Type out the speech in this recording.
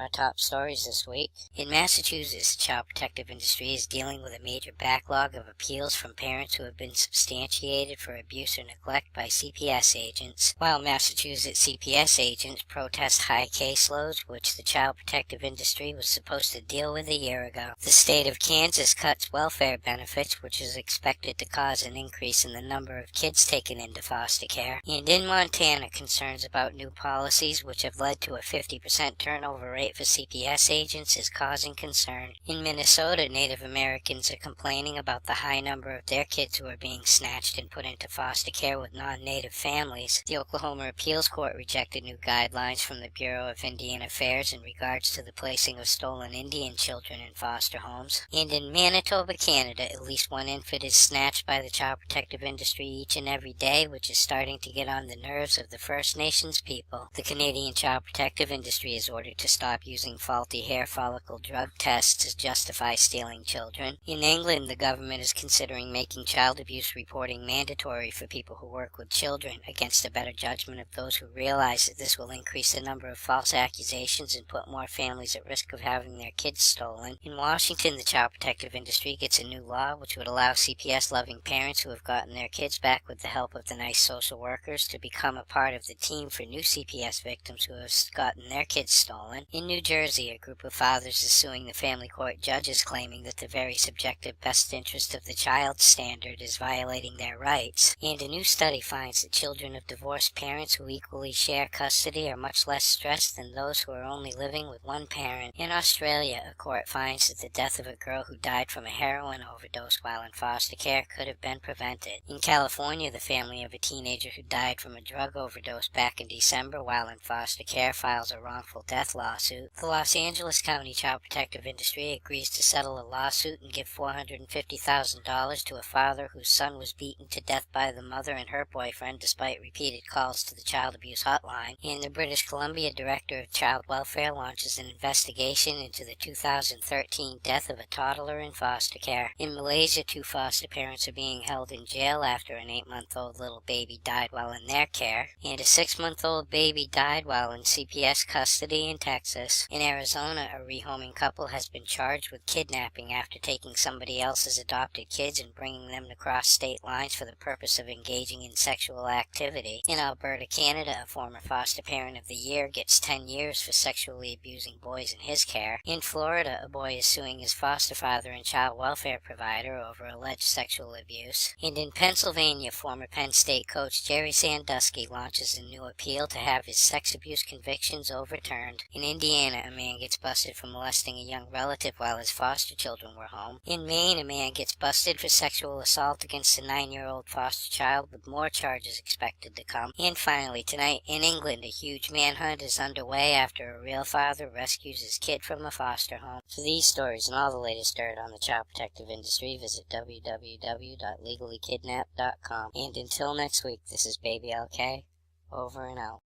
our top stories this week. In Massachusetts, the child protective industry is dealing with a major backlog of appeals from parents who have been substantiated for abuse or neglect by CPS agents, while Massachusetts CPS agents protest high caseloads, which the child protective industry was supposed to deal with a year ago. The state of Kansas cuts welfare benefits, which is expected to cause an increase in the number of kids taken into foster care. And in Montana, concerns about new policies, which have led to a 50% turnover rate for CPS agents, is causing concern. In Minnesota, Native Americans are complaining about the high number of their kids who are being snatched and put into foster care with non-Native families. The Oklahoma Appeals Court rejected new guidelines from the Bureau of Indian Affairs in regards to the placing of stolen Indian children in foster homes. And in Manitoba, Canada, at least one infant is snatched by the child protective industry each and every day, which is starting to get on the nerves of the First Nations people. The Canadian child protective industry is ordered to stop using faulty hair follicle drug tests to justify stealing children. In England, the government is considering making child abuse reporting mandatory for people who work with children, against the better judgment of those who realize that this will increase the number of false accusations and put more families at risk of having their kids stolen. In Washington, the child protective industry gets a new law which would allow CPS-loving parents who have gotten their kids back with the help of the nice social workers to become a part of the team for new CPS victims who have gotten their kids stolen. In New Jersey, a group of fathers is suing the family court judges, claiming that the very subjective best interest of the child standard is violating their rights. And a new study finds that children of divorced parents who equally share custody are much less stressed than those who are only living with one parent. In Australia, a court finds that the death of a girl who died from a heroin overdose while in foster care could have been prevented. In California, the family of a teenager who died from a drug overdose back in December while in foster care files a wrongful death lawsuit. The Los Angeles County Child Protective Industry agrees to settle a lawsuit and give $450,000 to a father whose son was beaten to death by the mother and her boyfriend despite repeated calls to the child abuse hotline. And the British Columbia Director of Child Welfare launches an investigation into the 2013 death of a toddler in foster care. In Malaysia, 2 foster parents are being held in jail after an 8-month-old little baby died while in their care, and a 6-month-old baby died while in CPS custody in Texas. In Arizona, a rehoming couple has been charged with kidnapping after taking somebody else's adopted kids and bringing them to cross state lines for the purpose of engaging in sexual activity. In Alberta, Canada, a former foster parent of the year gets 10 years for sexually abusing boys in his care. In Florida, a boy is suing his foster father and child welfare provider over alleged sexual abuse. And in Pennsylvania, former Penn State coach Jerry Sandusky launches a new appeal to have his sex abuse convictions overturned. In Indiana, a man gets busted for molesting a young relative while his foster children were home. In Maine, a man gets busted for sexual assault against a 9-year-old foster child, with more charges expected to come. And finally, tonight in England, a huge manhunt is underway after a real father rescues his kid from a foster home. For these stories and all the latest dirt on the child protective industry, visit www.legallykidnapped.com. And until next week, this is Baby LK, over and out.